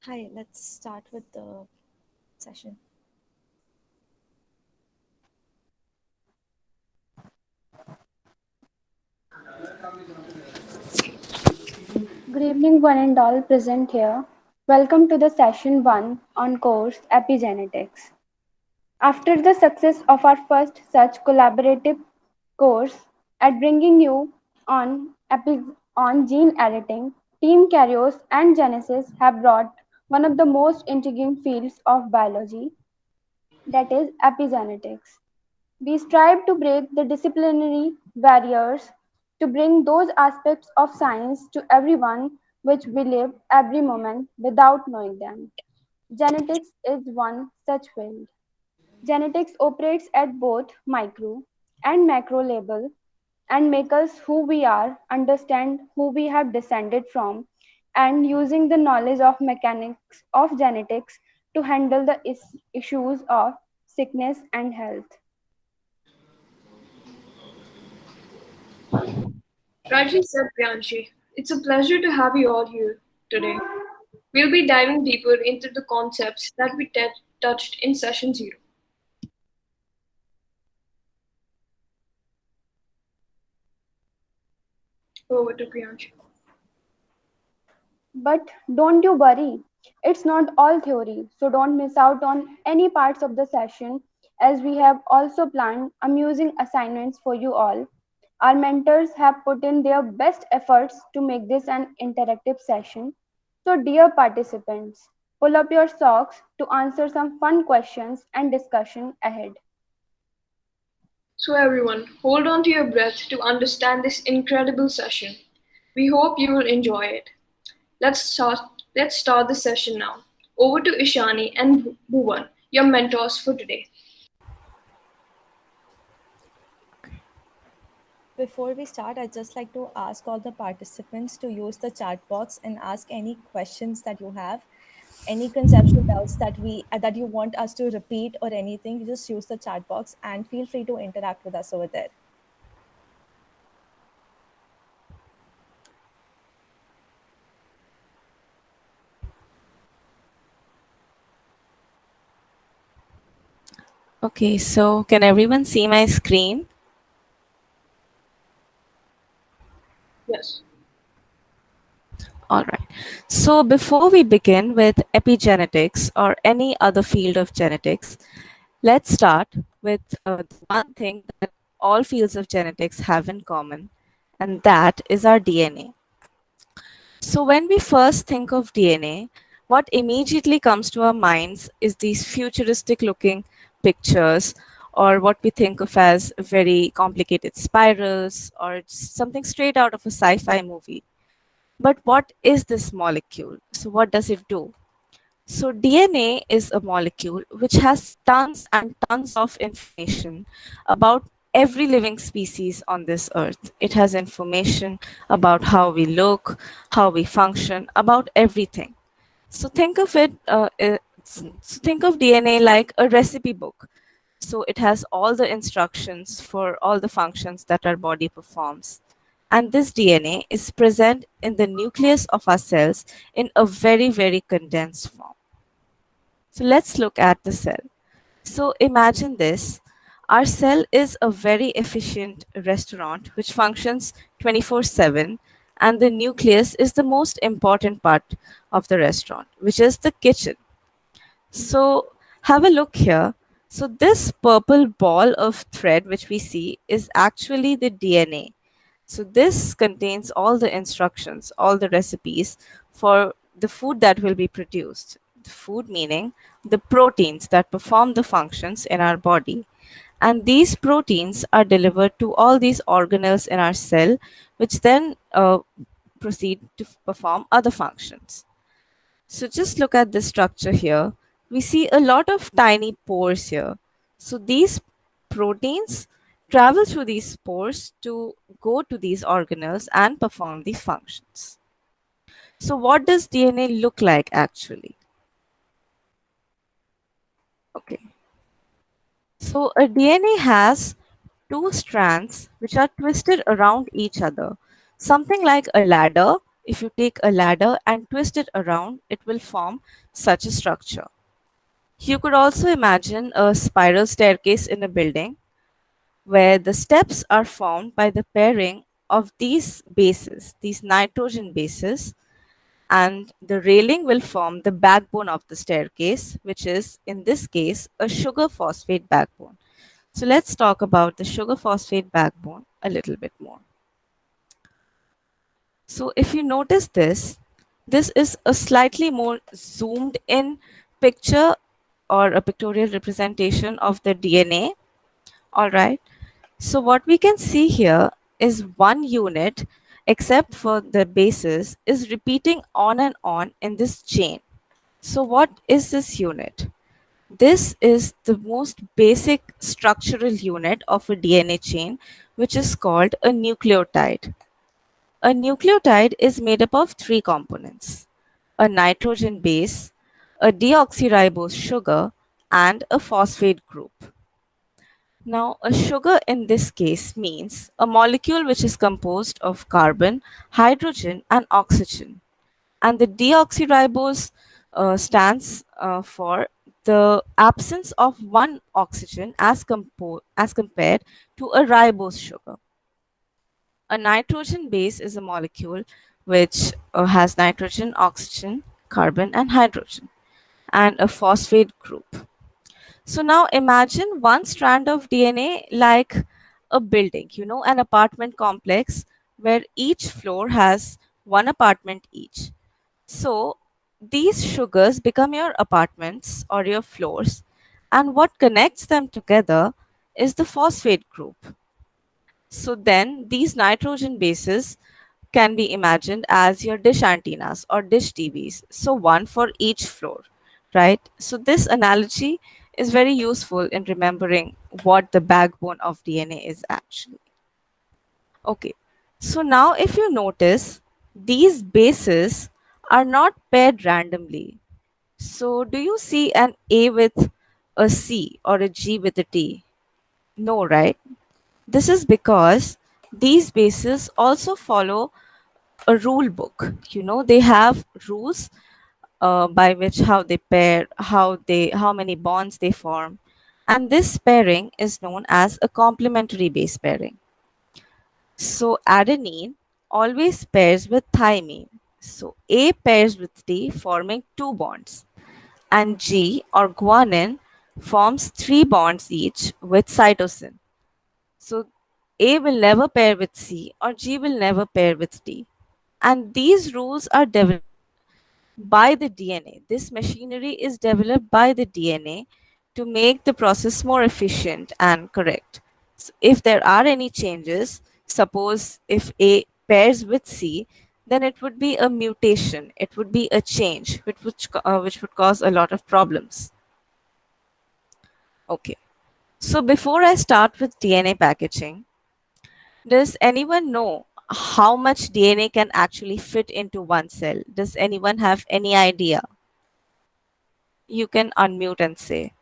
Hi, let's start with the session. Good evening, one and all present here. Welcome to the session 1 on course Epigenetics. After the success of our first such collaborative course at bringing you on gene editing, Team Karyos and Genesis have brought one of the most intriguing fields of biology, that is epigenetics. We strive to break the disciplinary barriers to bring those aspects of science to everyone which we live every moment without knowing them. Genetics is one such field. Genetics operates at both micro and macro level and make us who we are, understand who we have descended from, and using the knowledge of mechanics of genetics to handle the issues of sickness and health. Rightly said, Priyanshi. It's a pleasure to have you all here today. We'll be diving deeper into the concepts that we touched in session 0. Over to Priyanshi. But don't you worry, it's not all theory, so don't miss out on any parts of the session as we have also planned amusing assignments for you all. Our mentors have put in their best efforts to make this an interactive session. So, dear participants, pull up your socks to answer some fun questions and discussion ahead. So, everyone, hold on to your breath to understand this incredible session. We hope you will enjoy it. Let's start. Let's start the session now. Over to Ishani and Bhuvan, your mentors for today. Before we start, I'd just like to ask all the participants to use the chat box and ask any questions that you have, any conceptual doubts that you want us to repeat or anything. You just use the chat box and feel free to interact with us over there. Okay, so can everyone see my screen? Yes. All right. So before we begin with epigenetics or any other field of genetics, let's start with the one thing that all fields of genetics have in common, and that is our DNA. So when we first think of DNA, what immediately comes to our minds is these futuristic looking pictures, or what we think of as very complicated spirals or something straight out of a sci-fi movie. But what is this molecule? So what does it do? So DNA is a molecule which has tons and tons of information about every living species on this earth. It has information about how we look, how we function, about everything. So think of think of DNA like a recipe book. So it has all the instructions for all the functions that our body performs. And this DNA is present in the nucleus of our cells in a very, very condensed form. So let's look at the cell. So imagine this. Our cell is a very efficient restaurant which functions 24/7, and the nucleus is the most important part of the restaurant, which is the kitchen. So have a look here. So this purple ball of thread which we see is actually the DNA. So this contains all the instructions, all the recipes for the food that will be produced. The food meaning the proteins that perform the functions in our body. And these proteins are delivered to all these organelles in our cell, which then proceed to perform other functions. So just look at this structure here. We see a lot of tiny pores here. So these proteins travel through these pores to go to these organelles and perform these functions. So what does DNA look like actually? Okay. So a DNA has two strands which are twisted around each other, something like a ladder if you take a ladder and twist it around, it will form such a structure. You could also imagine a spiral staircase in a building where the steps are formed by the pairing of these bases, these nitrogen bases, and the railing will form the backbone of the staircase, which is in this case a sugar phosphate backbone. So let's talk about the sugar phosphate backbone a little bit more. So if you notice this, this is a slightly more zoomed in picture or a pictorial representation of the DNA. All right. So what we can see here is one unit, except for the bases, is repeating on and on in this chain. So what is this unit? This is the most basic structural unit of a DNA chain, which is called a nucleotide. A nucleotide is made up of three components: a nitrogen base, a deoxyribose sugar, and a phosphate group. Now, a sugar in this case means a molecule which is composed of carbon, hydrogen, and oxygen. And the deoxyribose stands for the absence of one oxygen as compared to a ribose sugar. A nitrogen base is a molecule which has nitrogen, oxygen, carbon, and hydrogen, and a phosphate group. So now imagine one strand of DNA like a building, an apartment complex where each floor has one apartment each. So these sugars become your apartments or your floors, and what connects them together is the phosphate group. So then these nitrogen bases can be imagined as your dish antennas or dish TVs. So one for each floor, right? So this analogy is very useful in remembering what the backbone of DNA is actually. Okay. So now if you notice, these bases are not paired randomly. So do you see an A with a C or a G with a T? No, right? This is because these bases also follow a rule book. They have rules by which how they pair, how many bonds they form, and this pairing is known as a complementary base pairing. So adenine always pairs with thymine. So A pairs with T, forming two bonds, and G or guanine forms three bonds each with cytosine. So A will never pair with C or G will never pair with T. And these rules are developed by the DNA. This machinery is developed by the DNA to make the process more efficient and correct. So if there are any changes, suppose if A pairs with C, then it would be a mutation. It would be a change, which would cause a lot of problems. Okay. So before I start with DNA packaging, does anyone know how much DNA can actually fit into one cell? Does anyone have any idea? You can unmute and say.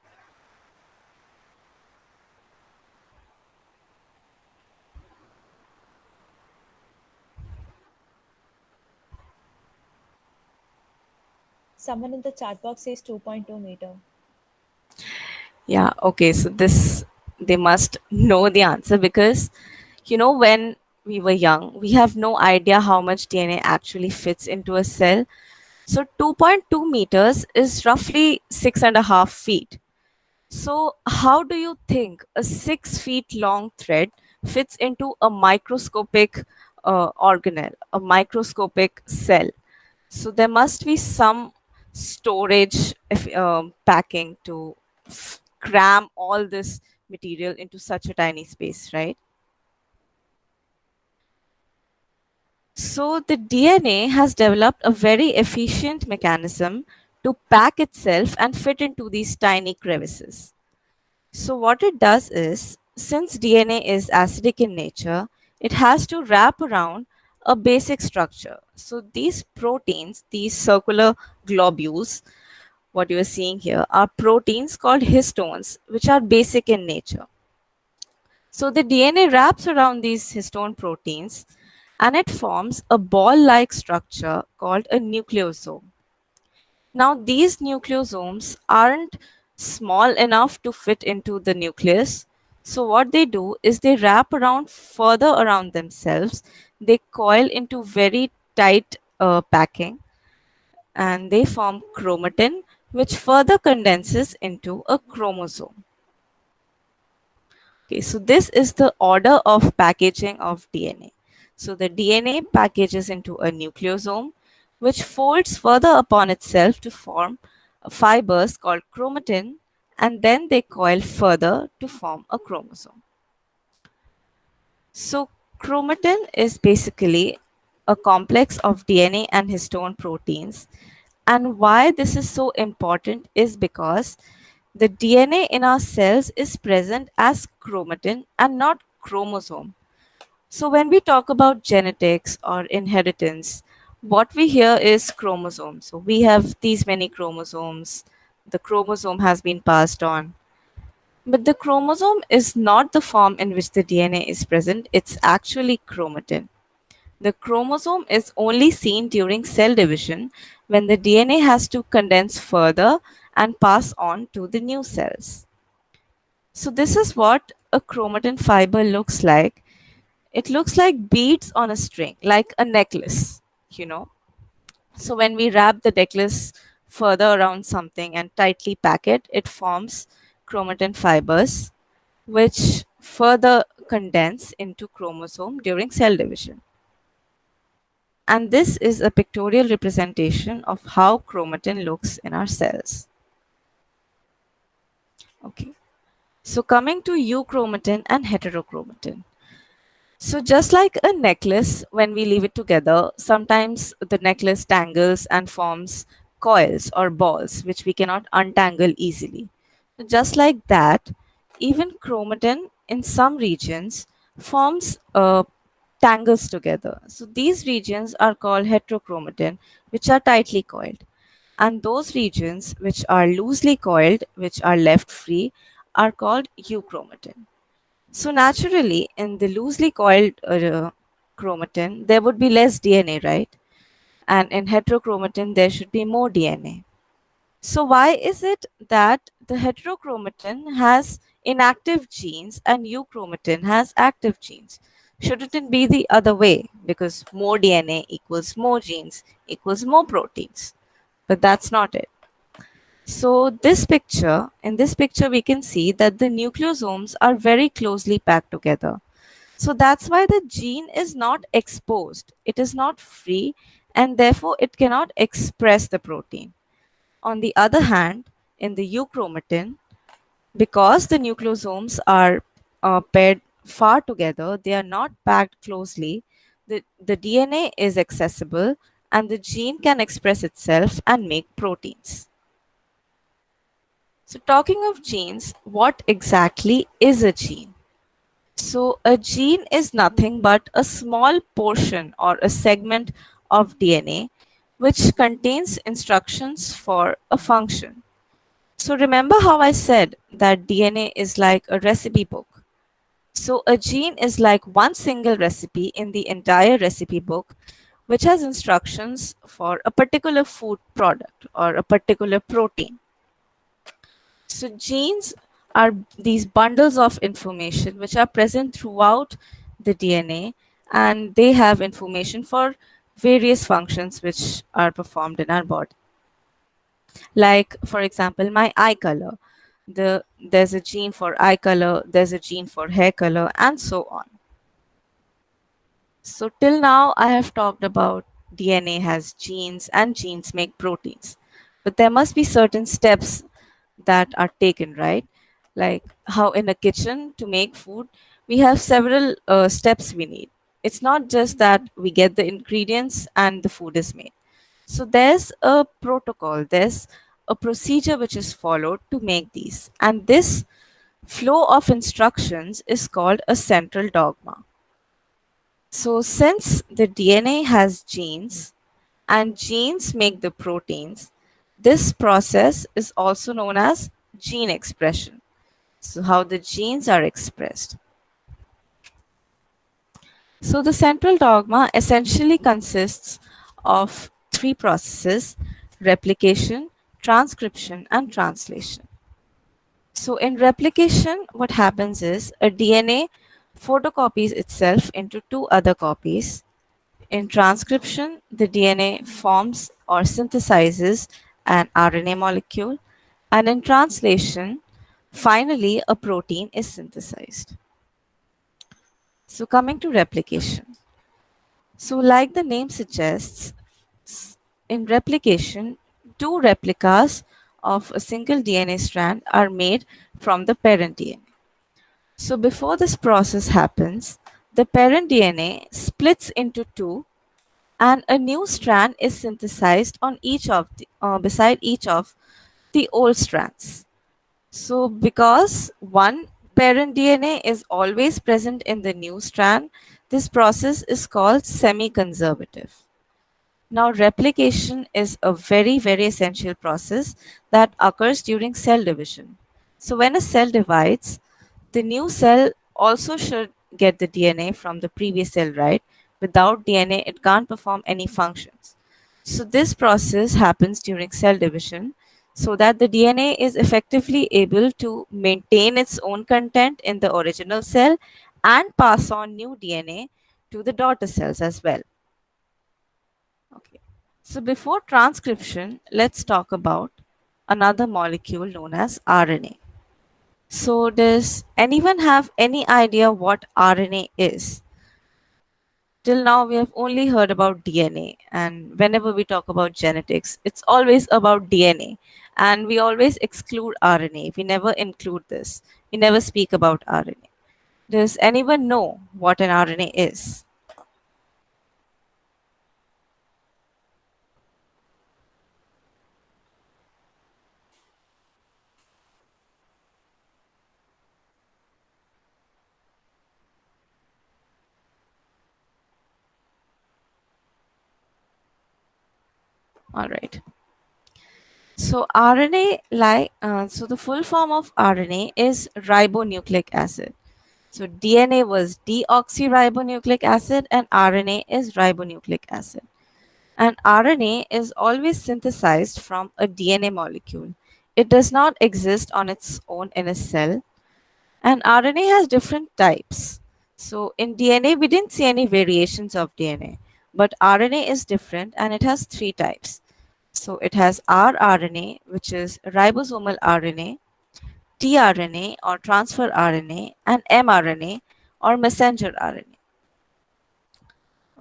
Someone in the chat box says 2.2 meter. Yeah, okay. So this, they must know the answer because, when we were young, we have no idea how much DNA actually fits into a cell. So 2.2 meters is roughly 6.5 feet. So, how do you think a 6 feet long thread fits into a microscopic organelle, a microscopic cell? So, there must be some storage packing to cram all this material into such a tiny space, right? So, the DNA has developed a very efficient mechanism to pack itself and fit into these tiny crevices. So, what it does is, since DNA is acidic in nature, it has to wrap around a basic structure. So, these proteins, these circular globules, what you are seeing here, are proteins called histones, which are basic in nature. So, the DNA wraps around these histone proteins and it forms a ball-like structure called a nucleosome. Now, these nucleosomes aren't small enough to fit into the nucleus. So, what they do is they wrap around further around themselves, they coil into very tight packing, and they form chromatin, which further condenses into a chromosome. Okay, so this is the order of packaging of DNA. So the DNA packages into a nucleosome, which folds further upon itself to form fibers called chromatin, and then they coil further to form a chromosome. So chromatin is basically a complex of DNA and histone proteins. And why this is so important is because the DNA in our cells is present as chromatin and not chromosome. So when we talk about genetics or inheritance, what we hear is chromosomes. So we have these many chromosomes. The chromosome has been passed on. But the chromosome is not the form in which the DNA is present, it's actually chromatin. The chromosome is only seen during cell division when the DNA has to condense further and pass on to the new cells. So, this is what a chromatin fiber looks like. It looks like beads on a string, like a necklace, you know. So, when we wrap the necklace further around something and tightly pack it, it forms chromatin fibers, which further condense into chromosome during cell division. And this is a pictorial representation of how chromatin looks in our cells. Okay. So coming to euchromatin and heterochromatin. So just like a necklace, when we leave it together, sometimes the necklace tangles and forms coils or balls, which we cannot untangle easily. So just like that, even chromatin in some regions forms tangles together. So these regions are called heterochromatin, which are tightly coiled. And those regions which are loosely coiled, which are left free, are called euchromatin. So naturally, in the loosely coiled chromatin, there would be less DNA, right? And in heterochromatin, there should be more DNA. So why is it that the heterochromatin has inactive genes and euchromatin has active genes? Shouldn't it be the other way? Because more DNA equals more genes equals more proteins. But that's not it. So in this picture, we can see that the nucleosomes are very closely packed together. So that's why the gene is not exposed. It is not free and therefore it cannot express the protein. On the other hand, in the euchromatin, because the nucleosomes are paired far together, they are not packed closely, the DNA is accessible and the gene can express itself and make proteins. So, talking of genes, what exactly is a gene? So, a gene is nothing but a small portion or a segment of DNA which contains instructions for a function. So, remember how I said that DNA is like a recipe book? So, a gene is like one single recipe in the entire recipe book, which has instructions for a particular food product or a particular protein. So, genes are these bundles of information which are present throughout the DNA, and they have information for various functions which are performed in our body. Like, for example, my eye color. There's a gene for eye color, there's a gene for hair color, and so on. So, till now, I have talked about DNA has genes and genes make proteins. But there must be certain steps that are taken, right? Like how in a kitchen to make food, we have several steps we need. It's not just that we get the ingredients and the food is made. So there's a protocol, there's a procedure which is followed to make these. And this flow of instructions is called a central dogma. So since the DNA has genes, and genes make the proteins. This process is also known as gene expression. So, how the genes are expressed. So the central dogma essentially consists of three processes: replication, transcription, and translation. So in replication, what happens is a DNA photocopies itself into two other copies. In transcription, the DNA forms or synthesizes an RNA molecule, and in translation, finally, a protein is synthesized. So, coming to replication. So, like the name suggests, in replication, two replicas of a single DNA strand are made from the parent DNA. So, before this process happens, the parent DNA splits into two and a new strand is synthesized on each of beside each of the old strands. So, because one parent DNA is always present in the new strand, this process is called semi-conservative. Now, replication is a very, very essential process that occurs during cell division. So, when a cell divides, the new cell also should get the DNA from the previous cell, right? Without DNA, it can't perform any functions. So, this process happens during cell division so that the DNA is effectively able to maintain its own content in the original cell and pass on new DNA to the daughter cells as well. Okay. So, before transcription, let's talk about another molecule known as RNA. So, does anyone have any idea what RNA is? Till now, we have only heard about DNA, and whenever we talk about genetics, it's always about DNA, and we always exclude RNA. We never include this, we never speak about RNA. Does anyone know what an RNA is? All right. So RNA, so the full form of RNA is ribonucleic acid. So DNA was deoxyribonucleic acid and RNA is ribonucleic acid. And RNA is always synthesized from a DNA molecule. It does not exist on its own in a cell. And RNA has different types. So in DNA, we didn't see any variations of DNA, but RNA is different and it has three types. So it has rRNA, which is ribosomal RNA, tRNA or transfer RNA, and mRNA or messenger RNA.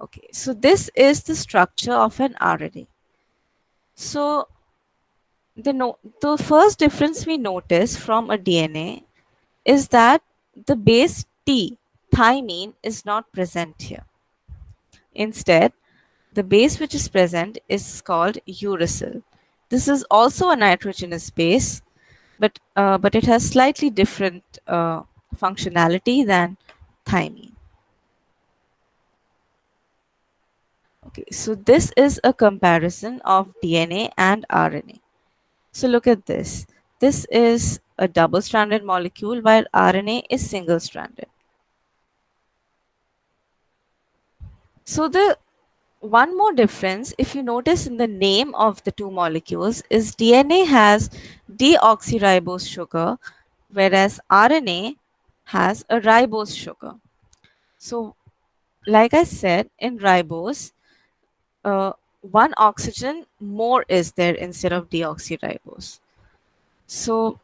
Okay, so this is the structure of an RNA. So the first difference we notice from a DNA is that the base T, thymine, is not present here. Instead, the base which is present is called uracil. This is also a nitrogenous base, but it has slightly different functionality than thymine. Okay, so this is a comparison of DNA and RNA. So look at this. This is a double-stranded molecule while RNA is single-stranded. So the one more difference, if you notice in the name of the two molecules, is DNA has deoxyribose sugar, whereas RNA has a ribose sugar. So, like I said, in ribose, one oxygen more is there instead of deoxyribose. So,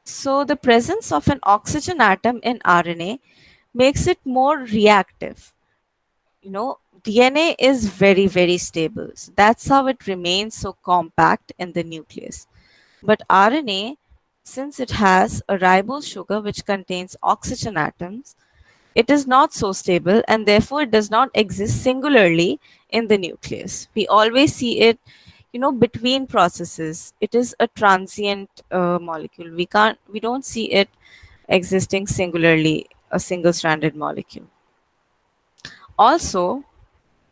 so the presence of an oxygen atom in RNA makes it more reactive. You know, DNA is very, very stable. So that's how it remains so compact in the nucleus. But RNA, since it has a ribose sugar which contains oxygen atoms, it is not so stable and therefore it does not exist singularly in the nucleus. We always see it, you know, between processes. It is a transient molecule. We don't see it existing singularly, a single stranded molecule. Also,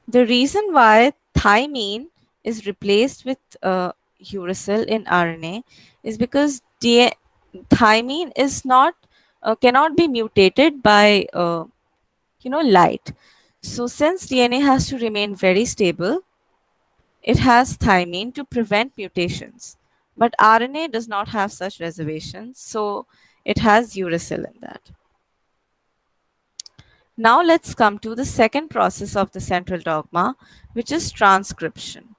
the reason why thymine is replaced with uracil in RNA is because thymine is not cannot be mutated by light. So since DNA has to remain very stable, it has thymine to prevent mutations. But RNA does not have such reservations, so it has uracil in that. Now let's come to the second process of the central dogma, which is transcription.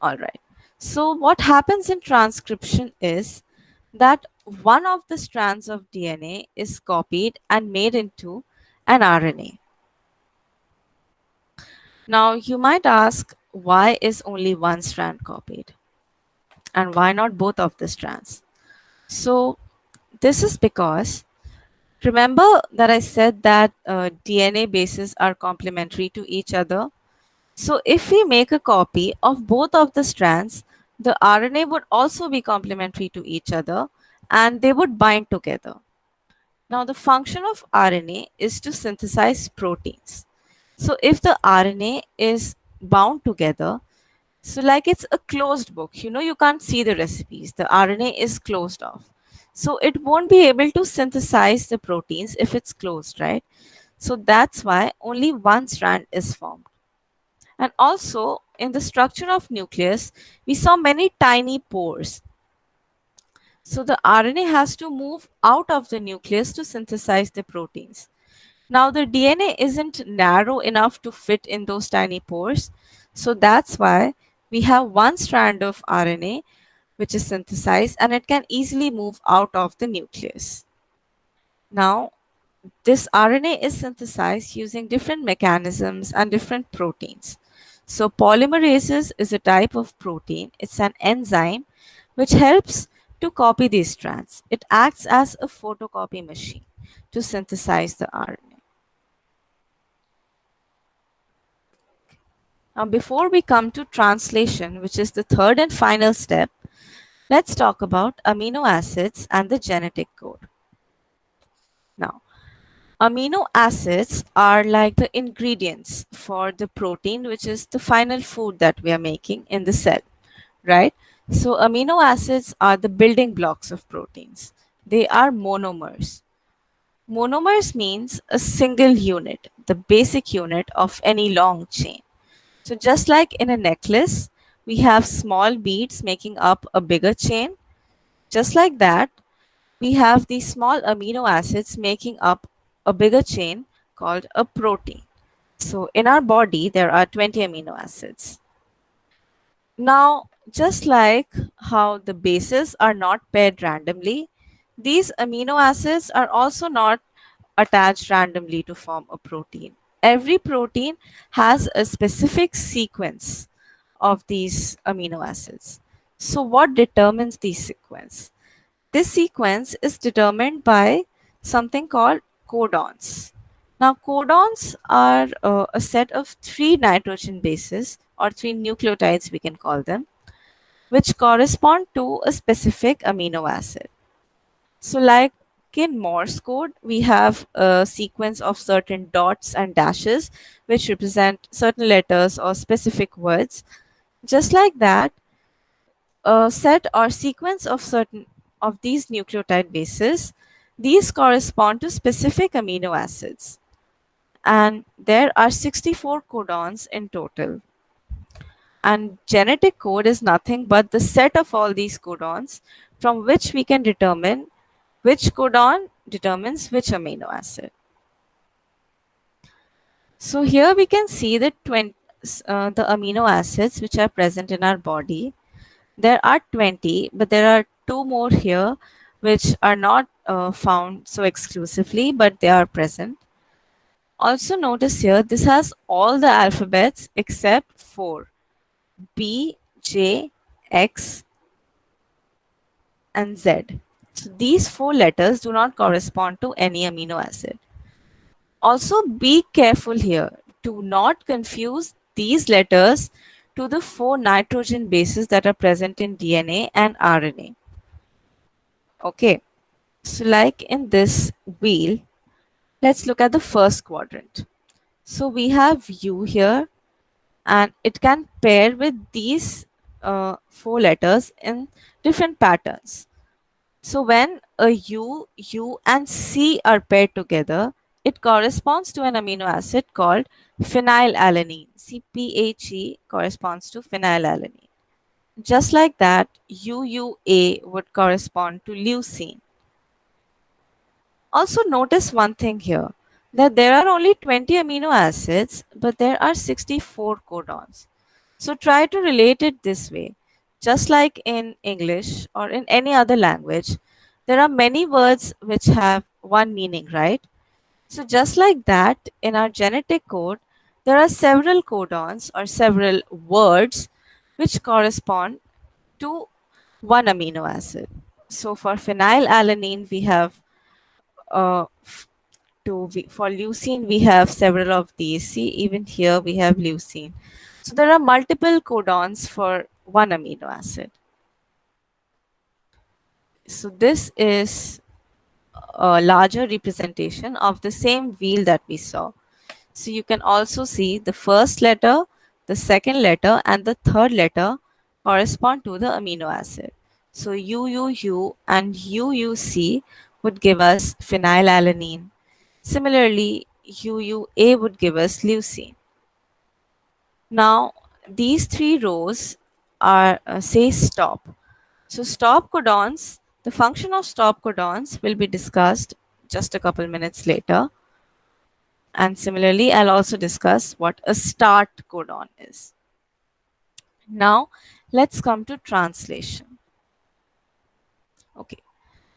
All right. So what happens in transcription is that one of the strands of DNA is copied and made into an RNA. Now you might ask, why is only one strand copied? And why not both of the strands? So this is because, remember that I said that DNA bases are complementary to each other. So if we make a copy of both of the strands, the RNA would also be complementary to each other and they would bind together. Now the function of RNA is to synthesize proteins. So if the RNA is bound together, so like it's a closed book, you can't see the recipes. The RNA is closed off. So it won't be able to synthesize the proteins if it's closed, right? So that's why only one strand is formed. And also in the structure of nucleus, we saw many tiny pores. So the RNA has to move out of the nucleus to synthesize the proteins. Now the DNA isn't narrow enough to fit in those tiny pores. So that's why we have one strand of RNA which is synthesized and it can easily move out of the nucleus. Now this RNA is synthesized using different mechanisms and different proteins. So polymerases is a type of protein. It's an enzyme which helps to copy these strands. It acts as a photocopy machine to synthesize the RNA. Now, before we come to translation, which is the third and final step, let's talk about amino acids and the genetic code. Now, amino acids are like the ingredients for the protein, which is the final food that we are making in the cell, right? So, amino acids are the building blocks of proteins. They are monomers. Monomers means a single unit, the basic unit of any long chain. So just like in a necklace, we have small beads making up a bigger chain. Just like that, we have these small amino acids making up a bigger chain called a protein. So in our body, there are 20 amino acids. Now, just like how the bases are not paired randomly, these amino acids are also not attached randomly to form a protein. Every protein has a specific sequence of these amino acids. So what determines the sequence? This sequence is determined by something called codons. Now codons are a set of three nitrogen bases or three nucleotides we can call them, which correspond to a specific amino acid. So like in Morse code, we have a sequence of certain dots and dashes which represent certain letters or specific words. Just like that, a set or sequence of certain of these nucleotide bases, these correspond to specific amino acids. And there are 64 codons in total. And genetic code is nothing but the set of all these codons from which we can determine which codon determines which amino acid. So here we can see the amino acids which are present in our body. There are 20, but there are two more here which are not found so exclusively, but they are present. Also notice here, this has all the alphabets except 4, B, J, X, and Z. So these 4 letters do not correspond to any amino acid. Also be careful here. Do not confuse these letters to the 4 nitrogen bases that are present in DNA and RNA. Okay, so like in this wheel, let's look at the first quadrant. So we have U here and it can pair with these 4 letters in different patterns. So when a U, U and C are paired together, it corresponds to an amino acid called phenylalanine. CPHE corresponds to phenylalanine. Just like that, UUA would correspond to leucine. Also, notice one thing here, that there are only 20 amino acids, but there are 64 codons. So try to relate it this way. Just like in English or in any other language, there are many words which have one meaning, right? So just like that, in our genetic code, there are several codons or several words which correspond to one amino acid. So for phenylalanine, we have for leucine, we have several of these. See, even here we have leucine. So there are multiple codons for one amino acid. So this is a larger representation of the same wheel that we saw. So you can also see the first letter, the second letter, and the third letter correspond to the amino acid. So UUU and UUC would give us phenylalanine. Similarly, UUA would give us leucine. Now, these three rows are say stop. So stop codons, the function of stop codons will be discussed just a couple minutes later. And similarly, I'll also discuss what a start codon is. Now, let's come to translation. Okay,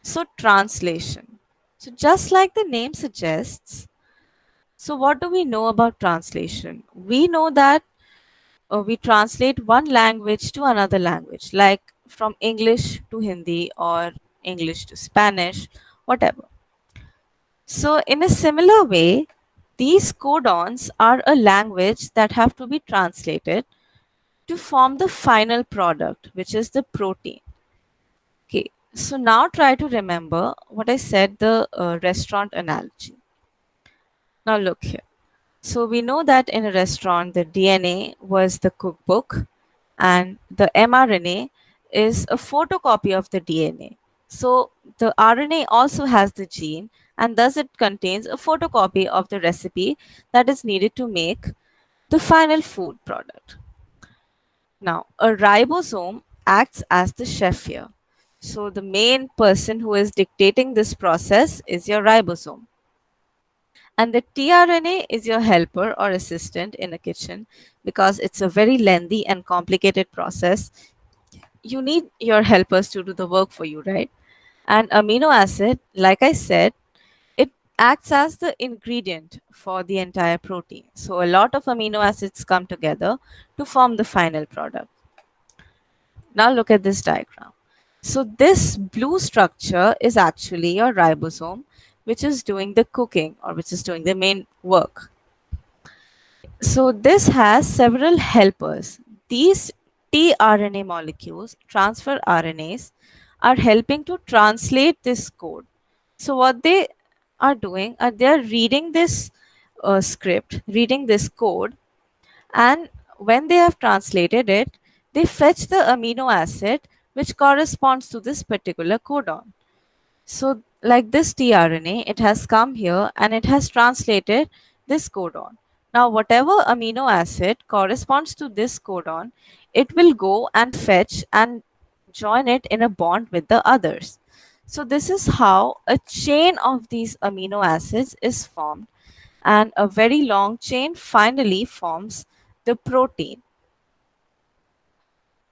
so translation. So just like the name suggests, so what do we know about translation? We know that we translate one language to another language, like from English to Hindi or English to Spanish, whatever. So, in a similar way, these codons are a language that have to be translated to form the final product, which is the protein. Okay, so now try to remember what I said, the restaurant analogy. Now, look here. So, we know that in a restaurant, the DNA was the cookbook and the mRNA is a photocopy of the DNA. So, the RNA also has the gene and thus it contains a photocopy of the recipe that is needed to make the final food product. Now, a ribosome acts as the chef here. So, the main person who is dictating this process is your ribosome. And the tRNA is your helper or assistant in a kitchen because it's a very lengthy and complicated process. You need your helpers to do the work for you, right? And amino acid, like I said, it acts as the ingredient for the entire protein. So a lot of amino acids come together to form the final product. Now look at this diagram. So this blue structure is actually your ribosome, which is doing the cooking or which is doing the main work. So this has several helpers. These tRNA molecules, transfer RNAs, are helping to translate this code. So what they are doing, they are reading this script, reading this code, and when they have translated it, they fetch the amino acid which corresponds to this particular codon. So like this tRNA, it has come here and it has translated this codon. Now whatever amino acid corresponds to this codon, it will go and fetch and join it in a bond with the others. So this is how a chain of these amino acids is formed, and a very long chain finally forms the protein.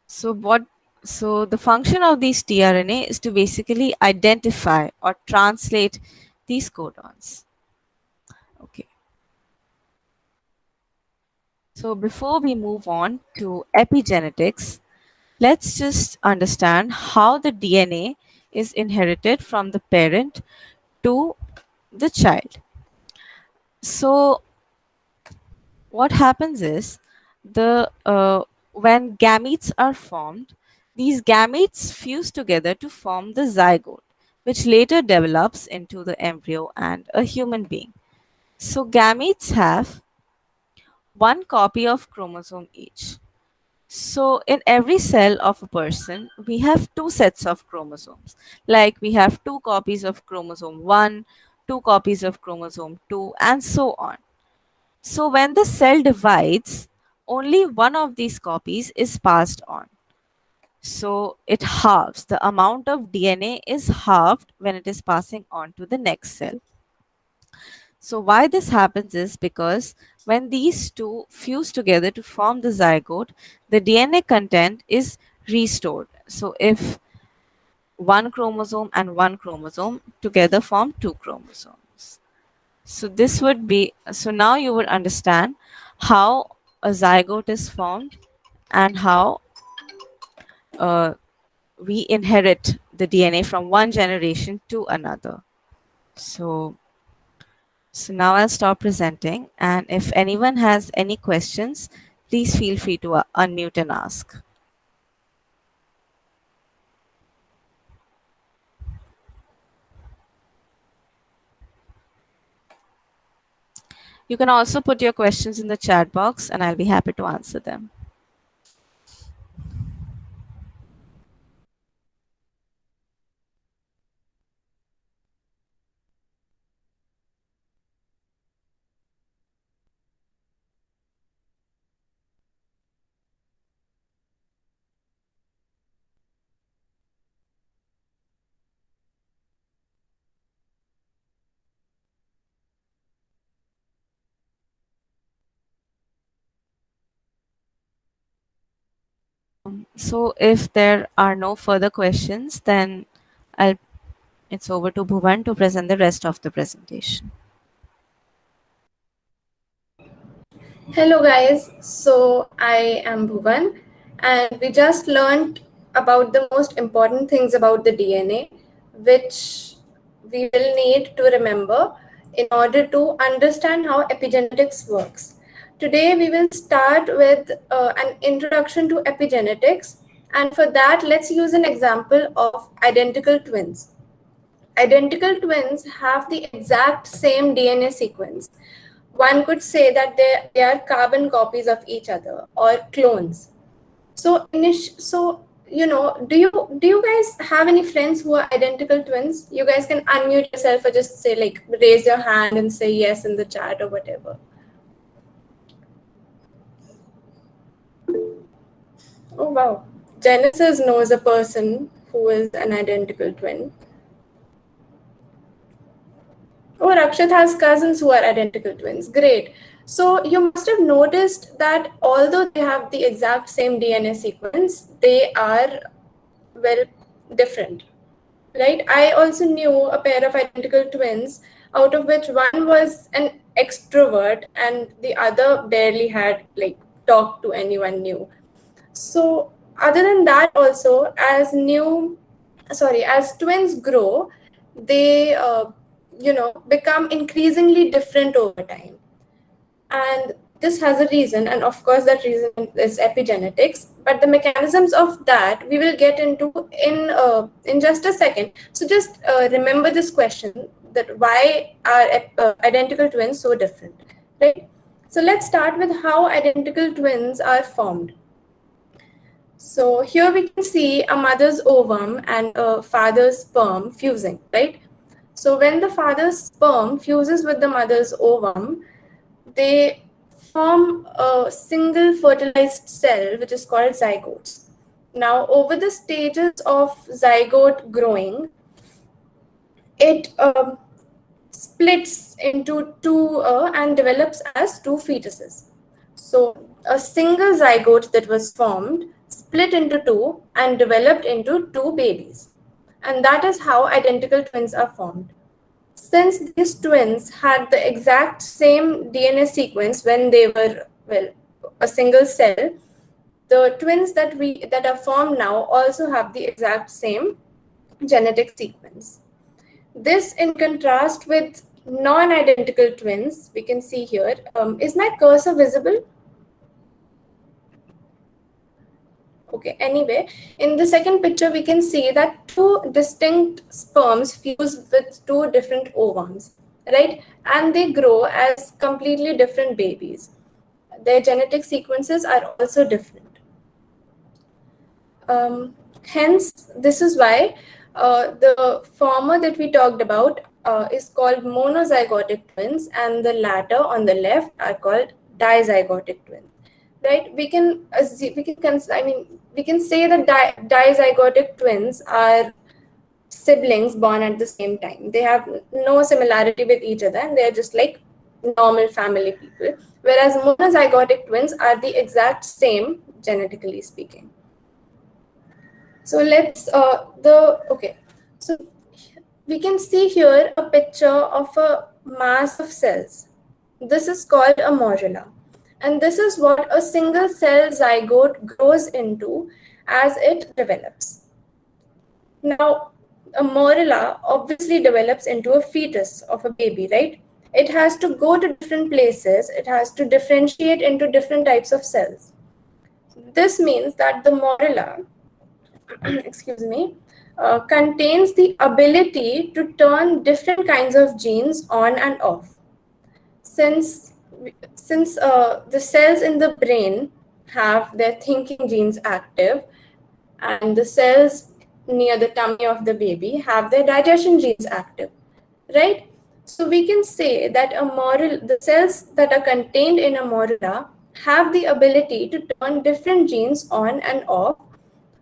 So what so the function of these tRNA is to basically identify or translate these codons. Okay. So before we move on to epigenetics, let's just understand how the DNA is inherited from the parent to the child. So what happens is the when gametes are formed, these gametes fuse together to form the zygote, which later develops into the embryo and a human being. So gametes have one copy of chromosome each. So in every cell of a person, we have two sets of chromosomes. Like we have two copies of chromosome 1, 2 copies of chromosome 2, and so on. So when the cell divides, only one of these copies is passed on. So it halves. The amount of DNA is halved when it is passing on to the next cell. So why this happens is because when these two fuse together to form the zygote, the DNA content is restored. So if one chromosome and one chromosome together form two chromosomes. So this would be, so now you would understand how a zygote is formed and how uh, we inherit the DNA from one generation to another. So now I'll stop presenting, and if anyone has any questions, please feel free to unmute and ask. You can also put your questions in the chat box and I'll be happy to answer them. So if there are no further questions, then it's over to Bhuvan to present the rest of the presentation. Hello guys, so I am Bhuvan and we just learned about the most important things about the DNA which we will need to remember in order to understand how epigenetics works. Today we will start with an introduction to epigenetics, and for that let's use an example of identical twins. Identical twins have the exact same DNA sequence. One could say that they are carbon copies of each other or clones. So, do you guys have any friends who are identical twins? You guys can unmute yourself or just say like raise your hand and say yes in the chat or whatever. Oh wow, Genesis knows a person who is an identical twin. Oh, Rakshat has cousins who are identical twins. Great. So you must have noticed that although they have the exact same DNA sequence, they are, well, different, right? I also knew a pair of identical twins, out of which one was an extrovert and the other barely had like talked to anyone new. So other than that, also as twins grow, they become increasingly different over time, and this has a reason, and of course that reason is epigenetics, but the mechanisms of that we will get into in just a second. So just remember this question, that why are identical twins so different, right? So let's start with how identical twins are formed. So here we can see a mother's ovum and a father's sperm fusing, right? So when the father's sperm fuses with the mother's ovum, they form a single fertilized cell, which is called zygotes. Now, over the stages of zygote growing, it splits into two and develops as two fetuses. So a single zygote that was formed split into two and developed into two babies. And that is how identical twins are formed. Since these twins had the exact same DNA sequence when they were, well, a single cell, the twins that are formed now also have the exact same genetic sequence. This, in contrast with non-identical twins, we can see here. Is my cursor visible? Okay, anyway, in the second picture, we can see that two distinct sperms fuse with two different ovums, right? And they grow as completely different babies. Their genetic sequences are also different. Hence, this is why the former that we talked about, is called monozygotic twins, and the latter on the left are called dizygotic twins. Right? We can say that dizygotic twins are siblings born at the same time. They have no similarity with each other, and they're just like normal family people. Whereas monozygotic twins are the exact same genetically speaking. So so we can see here a picture of a mass of cells. This is called a morula. And this is what a single cell zygote grows into as it develops. Now, a morula obviously develops into a fetus of a baby, right? It has to go to different places. It has to differentiate into different types of cells. This means that the morula, excuse me, contains the ability to turn different kinds of genes on and off. Since the cells in the brain have their thinking genes active, and the cells near the tummy of the baby have their digestion genes active, right? So we can say that the cells that are contained in a morula have the ability to turn different genes on and off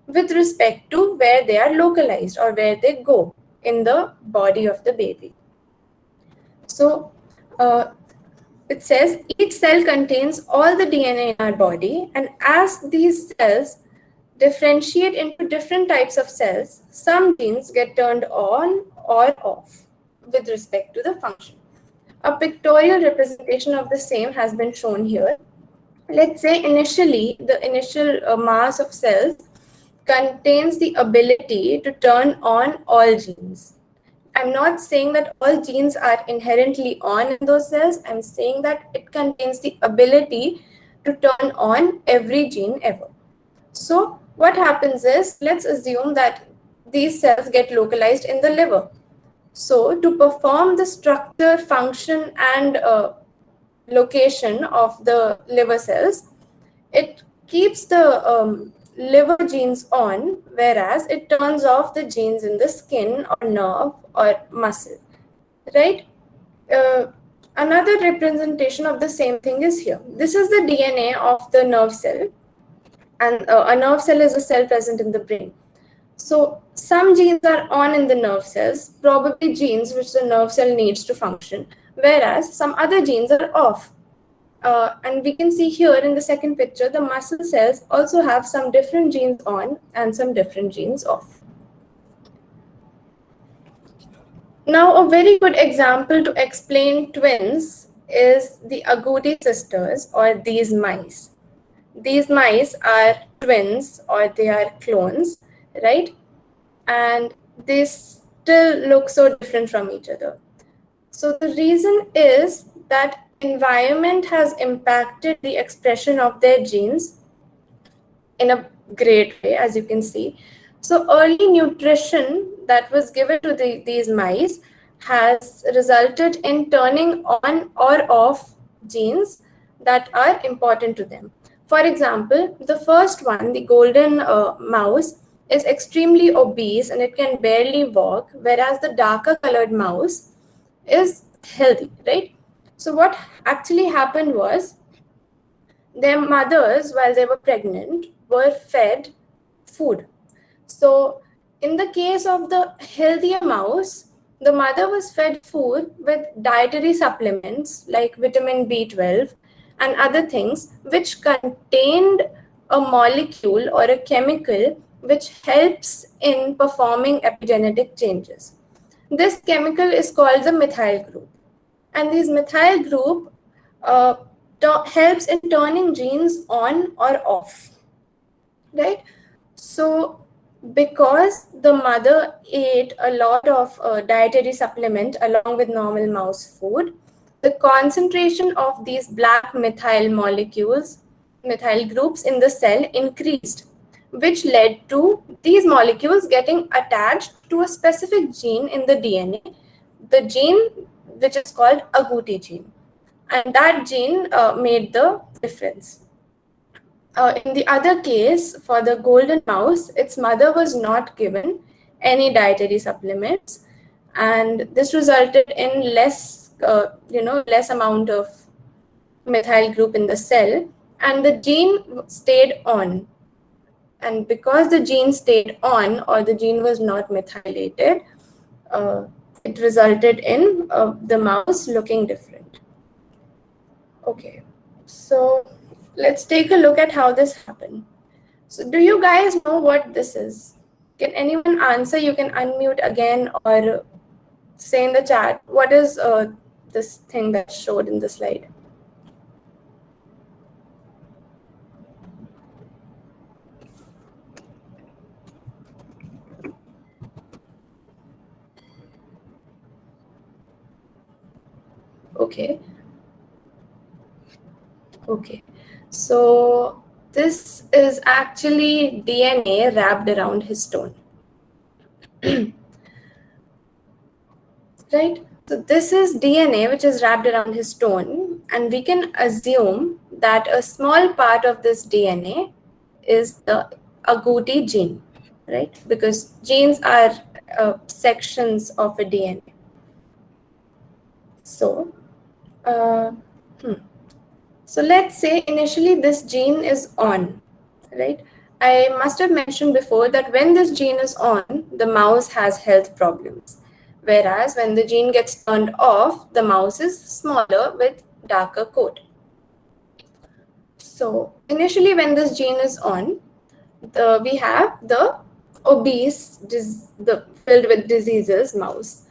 with respect to where they are localized or where they go in the body of the baby. So it says each cell contains all the DNA in our body, and as these cells differentiate into different types of cells, some genes get turned on or off with respect to the function. A pictorial representation of the same has been shown here. Let's say initially, the initial mass of cells contains the ability to turn on all genes. I'm not saying that all genes are inherently on in those cells. I'm saying that it contains the ability to turn on every gene ever. So what happens is, let's assume that these cells get localized in the liver. So to perform the structure, function, and location of the liver cells, it keeps the liver genes on, whereas it turns off the genes in the skin or nerve or muscle, right? Another representation of the same thing is here. This is the DNA of the nerve cell, and a nerve cell is a cell present in the brain. So some genes are on in the nerve cells, probably genes which the nerve cell needs to function, whereas some other genes are off. And we can see here in the second picture, the muscle cells also have some different genes on and some different genes off. Now, a very good example to explain twins is the Agouti sisters, or these mice. These mice are twins, or they are clones, right? And they still look so different from each other. So the reason is that environment has impacted the expression of their genes in a great way, as you can see. So early nutrition that was given to these mice has resulted in turning on or off genes that are important to them. For example, the first one, the golden mouse, is extremely obese and it can barely walk, whereas the darker colored mouse is healthy, right? So what actually happened was, their mothers, while they were pregnant, were fed food. So in the case of the healthier mouse, the mother was fed food with dietary supplements like vitamin B12 and other things, which contained a molecule or a chemical which helps in performing epigenetic changes. This chemical is called the methyl group. And this methyl group helps in turning genes on or off, right? So because the mother ate a lot of dietary supplement along with normal mouse food, the concentration of these black methyl molecules, methyl groups in the cell increased, which led to these molecules getting attached to a specific gene in the DNA, the gene which is called Agouti gene. And that gene made the difference. In the other case, for the golden mouse, its mother was not given any dietary supplements, and this resulted in less amount of methyl group in the cell, and the gene stayed on. And because the gene stayed on, or the gene was not methylated, it resulted in the mouse looking different. Okay, so let's take a look at how this happened. So do you guys know what this is? Can anyone answer? You can unmute again or say in the chat, what is this thing that's showed in the slide? Okay. Okay. So this is actually DNA wrapped around histone. Right? So this is DNA which is wrapped around histone, and we can assume that a small part of this DNA is the agouti gene, right? Because genes are sections of a DNA. So, so let's say initially this gene is on, right? I must have mentioned before that when this gene is on, the mouse has health problems. Whereas when the gene gets turned off, the mouse is smaller with darker coat. So initially when this gene is on, we have the obese, filled with diseases mouse.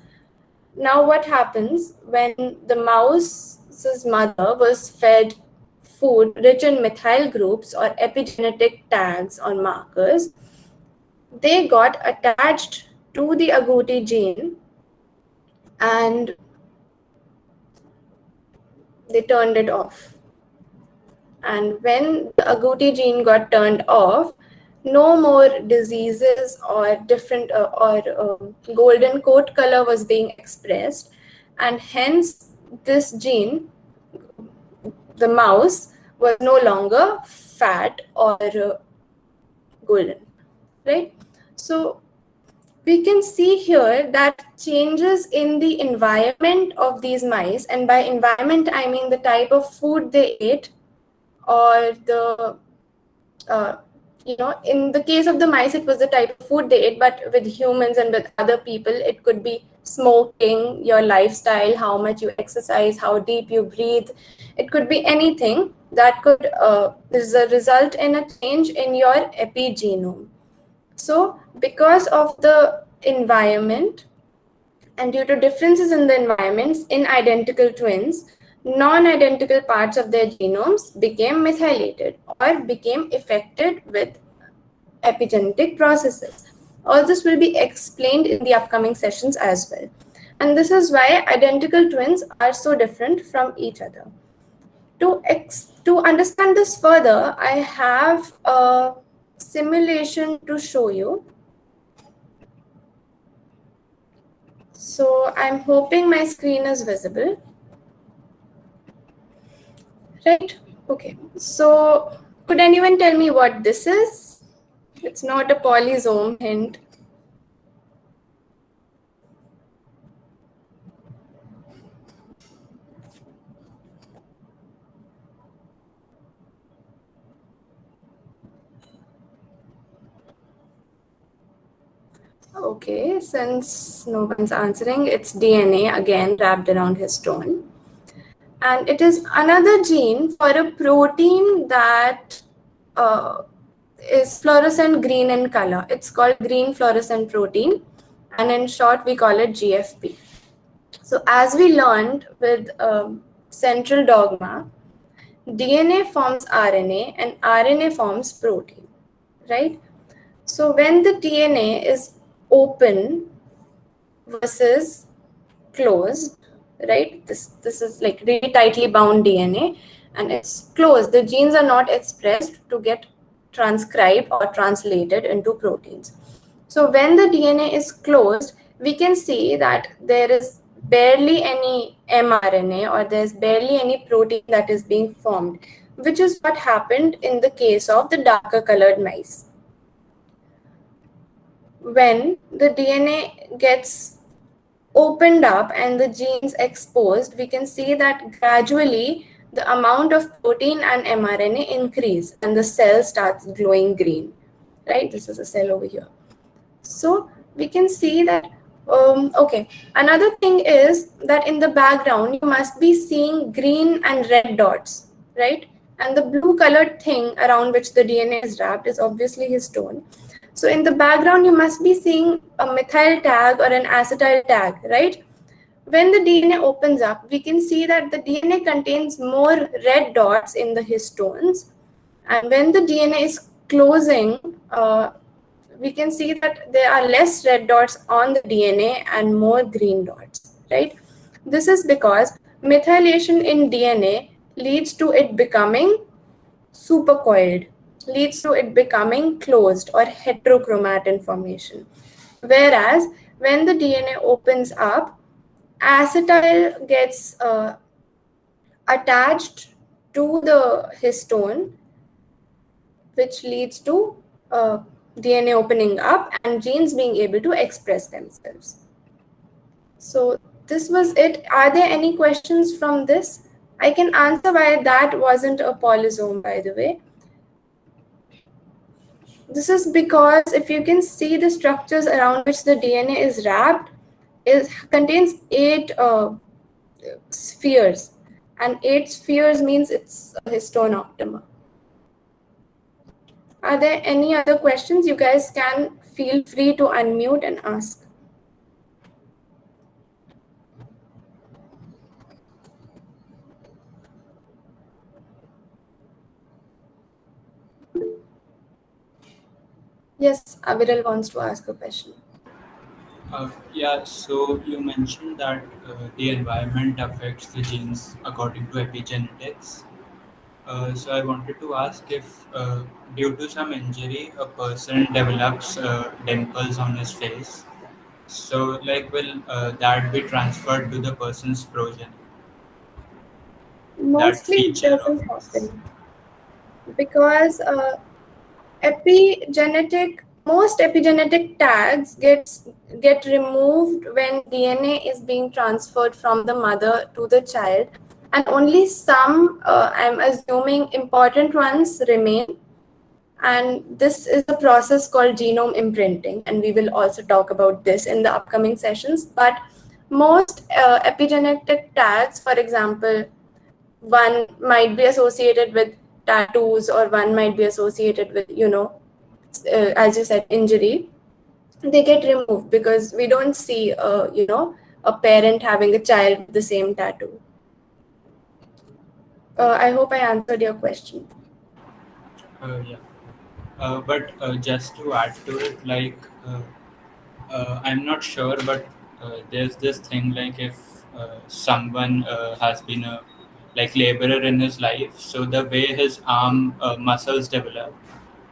Now what happens when the mouse's mother was fed food rich in methyl groups or epigenetic tags or markers, they got attached to the agouti gene and they turned it off. And when the agouti gene got turned off, no more diseases or different golden coat color was being expressed, and hence this gene, the mouse, was no longer fat or golden, right? So we can see here that changes in the environment of these mice, and by environment I mean the type of food they ate, or the in the case of the mice it was the type of food they ate, but with humans and with other people it could be smoking, your lifestyle, how much you exercise, how deep you breathe. It could be anything that could result in a change in your epigenome. So because of the environment and due to differences in the environments in identical twins, non-identical parts of their genomes became methylated or became affected with epigenetic processes. All this will be explained in the upcoming sessions as well. And this is why identical twins are so different from each other. To understand this further, I have a simulation to show you. So I'm hoping my screen is visible. Right? Okay. So could anyone tell me what this is? It's not a polysome, hint. Okay, since no one's answering, it's DNA again wrapped around histone. And it is another gene for a protein that is fluorescent green in color. It's called green fluorescent protein, and in short we call it GFP. So as we learned with central dogma, DNA forms RNA and RNA forms protein, right? So when the DNA is open versus closed, right? This is like really tightly bound DNA and it's closed. The genes are not expressed to get transcribed or translated into proteins. So when the DNA is closed, we can see that there is barely any mRNA or there's barely any protein that is being formed, which is what happened in the case of the darker colored mice. When the DNA gets opened up and the genes exposed, we can see that gradually the amount of protein and mRNA increase and the cell starts glowing green, right? This is a cell over here. So we can see that, okay, another thing is that in the background, you must be seeing green and red dots, right? And the blue colored thing around which the DNA is wrapped is obviously histone. So in the background, you must be seeing a methyl tag or an acetyl tag, right? When the DNA opens up, we can see that the DNA contains more red dots in the histones. And when the DNA is closing, we can see that there are less red dots on the DNA and more green dots, right? This is because methylation in DNA leads to it becoming supercoiled, leads to it becoming closed or heterochromatin formation. Whereas when the DNA opens up, acetyl gets attached to the histone, which leads to DNA opening up and genes being able to express themselves. So this was it. Are there any questions from this? I can answer why that wasn't a polysome, by the way. This is because if you can see the structures around which the DNA is wrapped, it contains 8 spheres, and 8 spheres means it's a histone octamer. Are there any other questions? You guys can feel free to unmute and ask. Yes, Aviral wants to ask a question. Yeah, so you mentioned that the environment affects the genes according to epigenetics. So I wanted to ask if, due to some injury, a person develops dimples on his face. So, like, will that be transferred to the person's progeny? That Mostly it feature of doesn't his. happen because most epigenetic tags get removed when DNA is being transferred from the mother to the child, and only some, I'm assuming, important ones remain. And this is a process called genome imprinting, and we will also talk about this in the upcoming sessions. But most epigenetic tags, for example, one might be associated with tattoos, or one might be associated with, as you said, injury. They get removed because we don't see a parent having a child with the same tattoo. I hope I answered your question. Yeah. But just to add to it, like, I'm not sure, but there's this thing, like, if someone has been a like laborer in his life, so the way his arm muscles develop,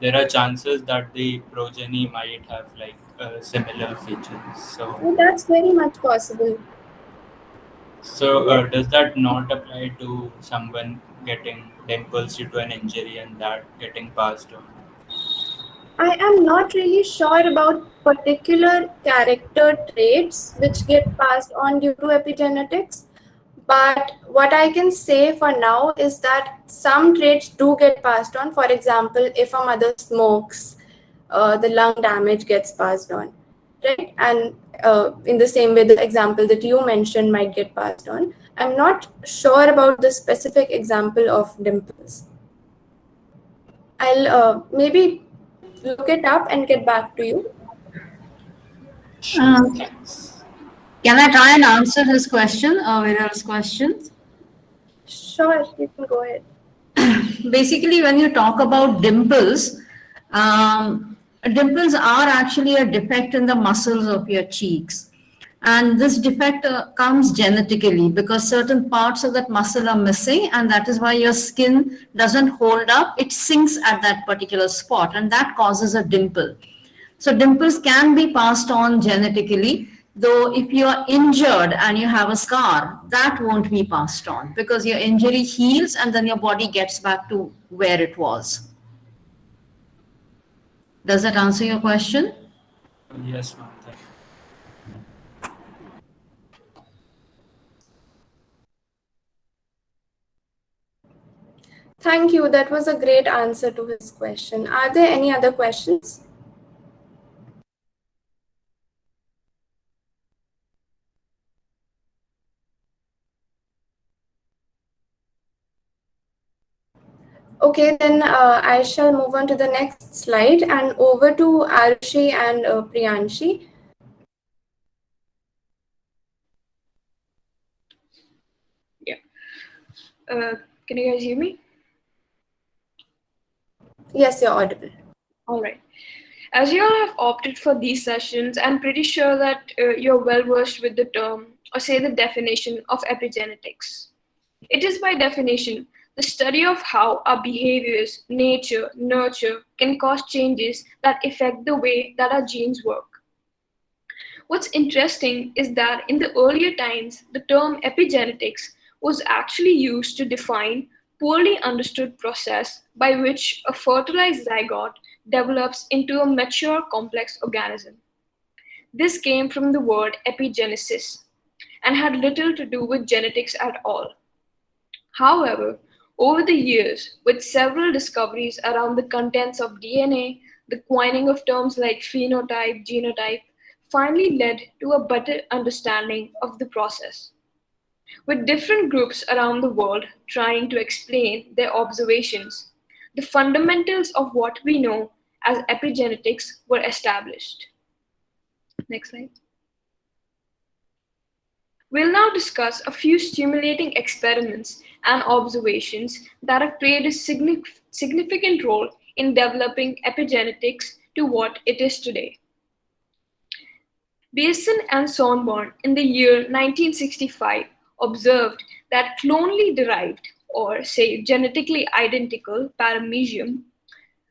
there are chances that the progeny might have like similar features. Oh, that's very much possible. So does that not apply to someone getting dimples due to an injury and that getting passed on? I am not really sure about particular character traits which get passed on due to epigenetics, but what I can say for now is that some traits do get passed on. For example, if a mother smokes, the lung damage gets passed on, right? And in the same way, the example that you mentioned might get passed on. I'm not sure about the specific example of dimples. I'll maybe look it up and get back to you. Thanks. Can I try and answer his question, Viral's question? Sure, you can go ahead. Basically, when you talk about dimples, dimples are actually a defect in the muscles of your cheeks. And this defect comes genetically because certain parts of that muscle are missing, and that is why your skin doesn't hold up. It sinks at that particular spot, and that causes a dimple. So dimples can be passed on genetically, though if you are injured and you have a scar, that won't be passed on because your injury heals and then your body gets back to where it was. Does that answer your question? Yes, ma'am. Thank you. That was a great answer to his question. Are there any other questions? Okay, then I shall move on to the next slide and over to Arushi and Priyanshi. Yeah. Can you guys hear me? Yes, you're audible. All right. As you all have opted for these sessions, I'm pretty sure that you're well versed with the term, or say the definition, of epigenetics. It is by definition the study of how our behaviors, nature, nurture can cause changes that affect the way that our genes work. What's interesting is that in the earlier times, the term epigenetics was actually used to define poorly understood process by which a fertilized zygote develops into a mature complex organism. This came from the word epigenesis and had little to do with genetics at all. However, over the years, with several discoveries around the contents of DNA, the coining of terms like phenotype, genotype, finally led to a better understanding of the process. With different groups around the world trying to explain their observations, the fundamentals of what we know as epigenetics were established. Next slide. We'll now discuss a few stimulating experiments and observations that have played a significant role in developing epigenetics to what it is today. Basin and Sonborn in the year 1965 observed that clonally derived, or say genetically identical, paramecium.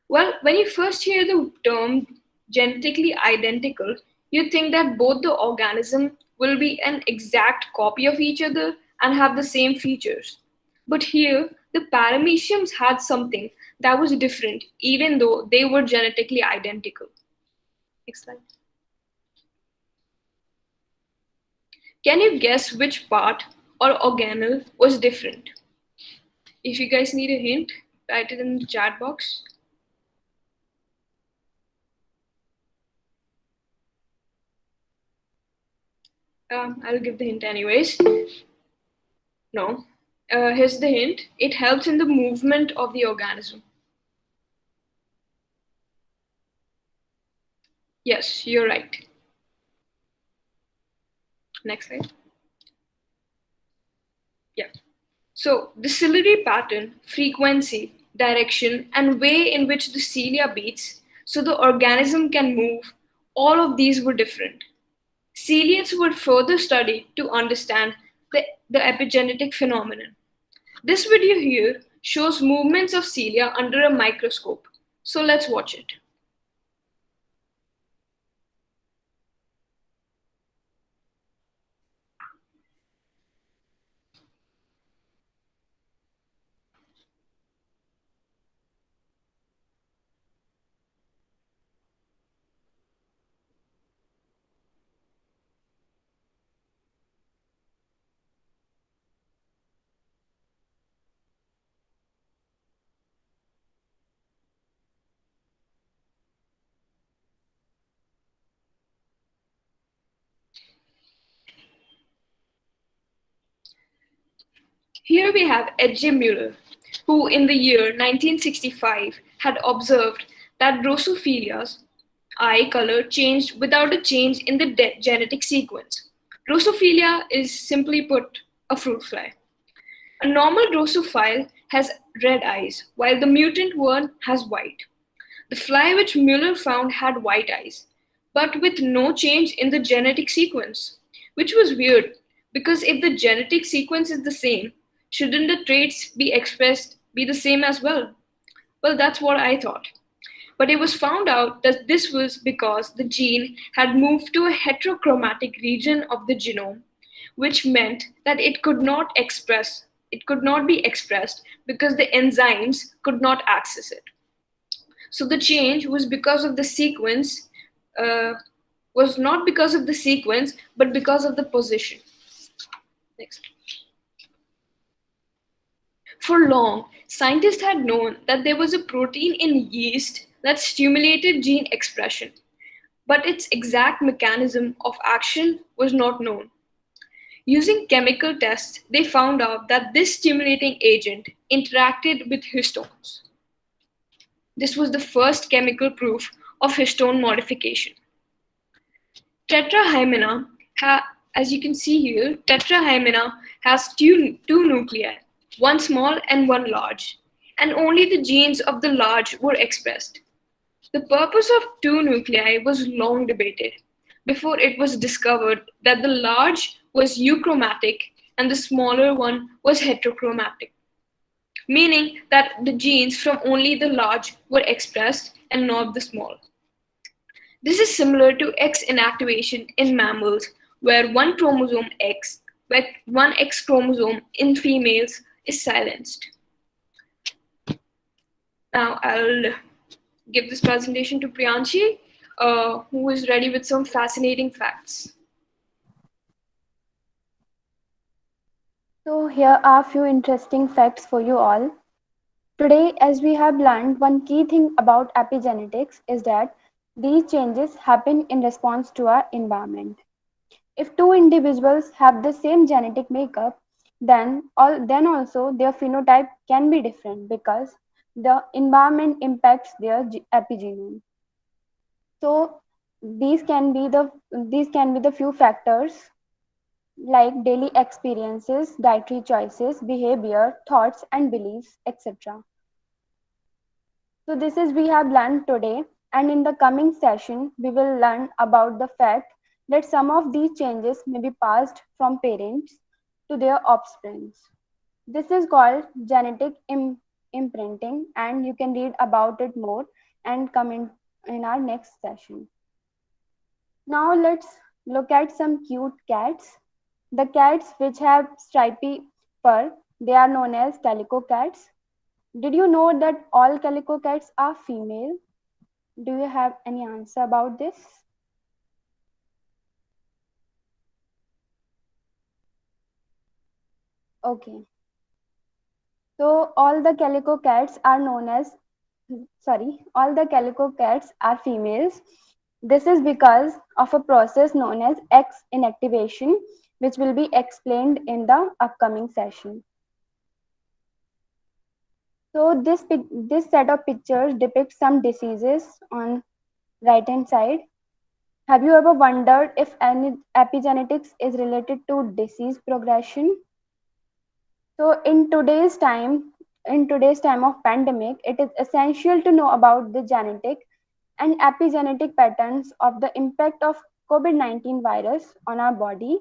Well, when you first hear the term genetically identical, you think that both the organism will be an exact copy of each other and have the same features. But here, the parameciums had something that was different, even though they were genetically identical. Next slide. Can you guess which part or organelle was different? If you guys need a hint, write it in the chat box. I'll give the hint anyways. No. Here's the hint. It helps in the movement of the organism. Yes, you're right. Next slide. Yeah. So the ciliary pattern, frequency, direction, and way in which the cilia beats so the organism can move, all of these were different. Ciliates were further studied to understand the epigenetic phenomenon. This video here shows movements of cilia under a microscope. So let's watch it. Here we have Edge Muller, who in the year 1965 had observed that Drosophila's eye color changed without a change in the genetic sequence. Drosophila is simply put a fruit fly. A normal drosophile has red eyes, while the mutant one has white. The fly which Muller found had white eyes, but with no change in the genetic sequence, which was weird because if the genetic sequence is the same, shouldn't the traits be expressed be the same as well? Well, that's what I thought. But it was found out that this was because the gene had moved to a heterochromatic region of the genome, which meant that it could not be expressed because the enzymes could not access it. So the change was because of the sequence, was not because of the sequence, but because of the position. Next. For long, scientists had known that there was a protein in yeast that stimulated gene expression, but its exact mechanism of action was not known. Using chemical tests, they found out that this stimulating agent interacted with histones. This was the first chemical proof of histone modification. Tetrahymena, as you can see here, tetrahymena has two nuclei, one small and one large, and only the genes of the large were expressed. The purpose of two nuclei was long debated before it was discovered that the large was euchromatic and the smaller one was heterochromatic, meaning that the genes from only the large were expressed and not the small. This is similar to X inactivation in mammals, where one X chromosome in females is silenced. Now I'll give this presentation to Priyanshi, who is ready with some fascinating facts. So here are a few interesting facts for you all. Today, as we have learned, one key thing about epigenetics is that these changes happen in response to our environment. If two individuals have the same genetic makeup, then also their phenotype can be different because the environment impacts their epigenome. So these can be the few factors like daily experiences, dietary choices, behavior, thoughts and beliefs, etc. So this is we have learned today, and in the coming session we will learn about the fact that some of these changes may be passed from parents to their offspring. This is called genetic imprinting, and you can read about it more and come in our next session. Now let's look at some cute cats. The cats which have stripy fur, they are known as calico cats. Did you know that all calico cats are female? Do you have any answer about this? Okay. So all the calico cats are females. This is because of a process known as X inactivation, which will be explained in the upcoming session. So this set of pictures depicts some diseases on right hand side. Have you ever wondered if any epigenetics is related to disease progression? So in today's time of pandemic, it is essential to know about the genetic and epigenetic patterns of the impact of COVID-19 virus on our body.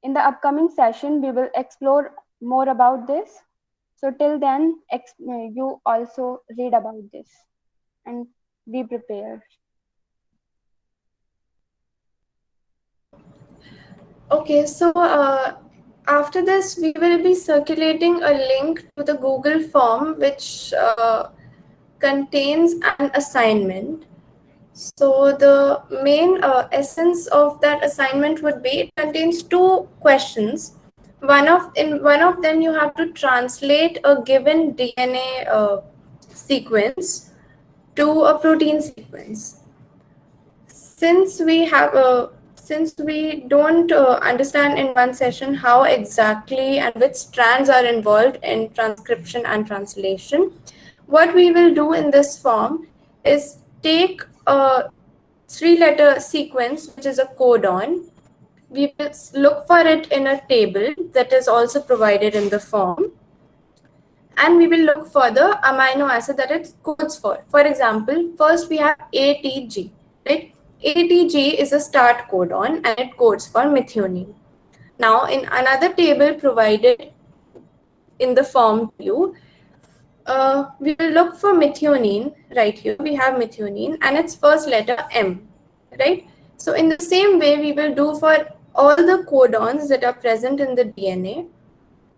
In the upcoming session, we will explore more about this. So till then, you also read about this and be prepared. Okay, so after this, we will be circulating a link to the Google form which contains an assignment. So the main essence of that assignment would be it contains two questions. In one of them, you have to translate a given DNA sequence to a protein sequence. Since we don't understand in one session how exactly and which strands are involved in transcription and translation, what we will do in this form is take a 3-letter sequence, which is a codon. We will look for it in a table that is also provided in the form. And we will look for the amino acid that it codes for. For example, first we have ATG, right? ATG is a start codon and it codes for methionine. Now, in another table provided in the form view, we will look for methionine. Right here, we have methionine and its first letter M, right? So in the same way, we will do for all the codons that are present in the DNA.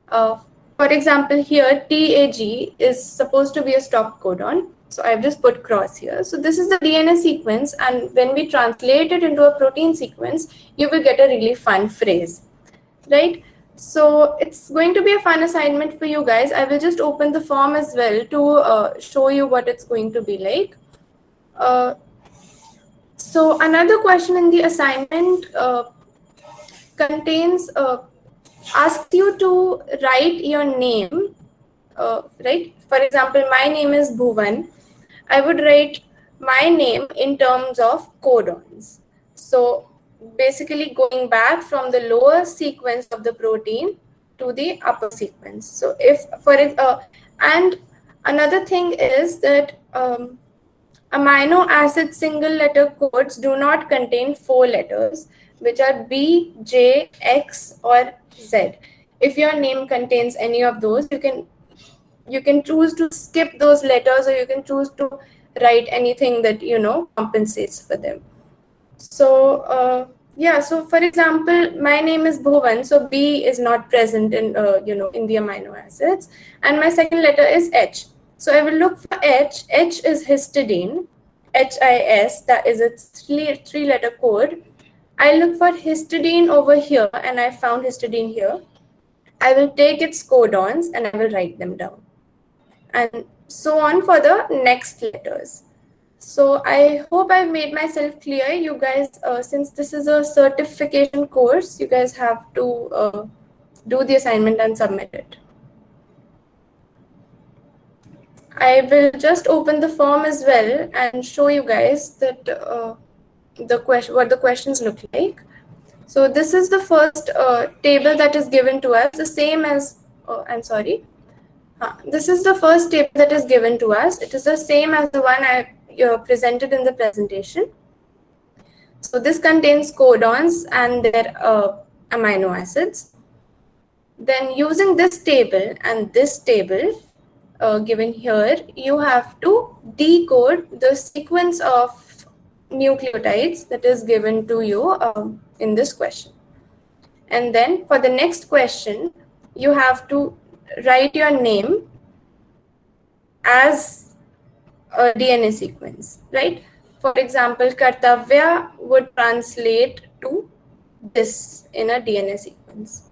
For example, here TAG is supposed to be a stop codon. So I've just put cross here. So this is the DNA sequence, and when we translate it into a protein sequence, you will get a really fun phrase, right? So it's going to be a fun assignment for you guys. I will just open the form as well to show you what it's going to be like. So another question in the assignment contains asks you to write your name, right? For example, my name is Bhuvan. I would write my name in terms of codons. So basically going back from the lower sequence of the protein to the upper sequence. So if for it, and another thing is that amino acid single letter codes do not contain 4 letters, which are B, J, X, or Z. If your name contains any of those, you can choose to skip those letters, or you can choose to write anything that compensates for them. So yeah, so for example, my name is Bhuvan, so B is not present in in the amino acids, and my second letter is H. So I will look for H. H is histidine, HIS, that is its three-letter code. I look for histidine over here, and I found histidine here. I will take its codons and I will write them down, and so on for the next letters. So I hope I've made myself clear. You guys, since this is a certification course, you guys have to do the assignment and submit it. I will just open the form as well and show you guys that what the questions look like. So this is the first table that is given to us, the same as, I'm sorry. This is the first table that is given to us. It is the same as the one I presented in the presentation. So this contains codons and their amino acids. Then using this table and this table given here, you have to decode the sequence of nucleotides that is given to you in this question. And then for the next question, you have to write your name as a DNA sequence, right? For example, Kartavya would translate to this in a DNA sequence.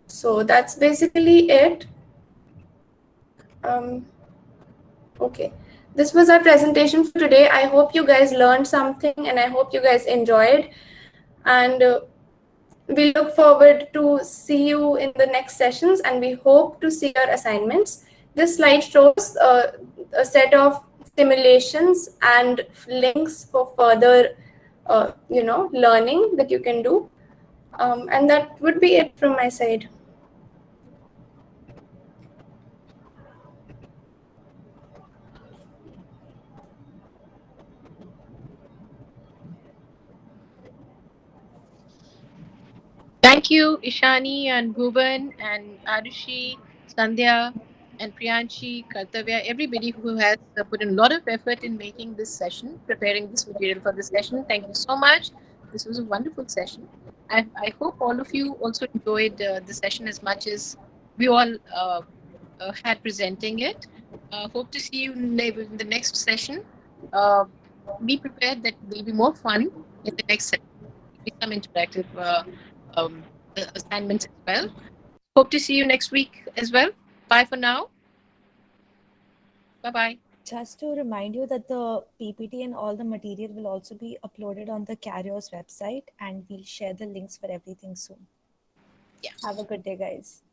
So that's basically it. Okay, this was our presentation for today. I hope you guys learned something and I hope you guys enjoyed. And we look forward to see you in the next sessions, and we hope to see your assignments. This slide shows a set of simulations and links for further learning that you can do. And that would be it from my side. Thank you, Ishani and Bhuvan and Arushi, Sandhya and Priyanshi, Kartavya, everybody who has put in a lot of effort in making this session, preparing this material for this session. Thank you so much. This was a wonderful session. I hope all of you also enjoyed the session as much as we all had presenting it. Hope to see you in the next session. Be prepared that there will be more fun in the next session. There will be some interactive assignments as well. Hope to see you next week as well. Bye for now. Bye-bye. Just to remind you that the PPT and all the material will also be uploaded on the Carrios website, and we'll share the links for everything soon. Yeah. Have a good day, guys.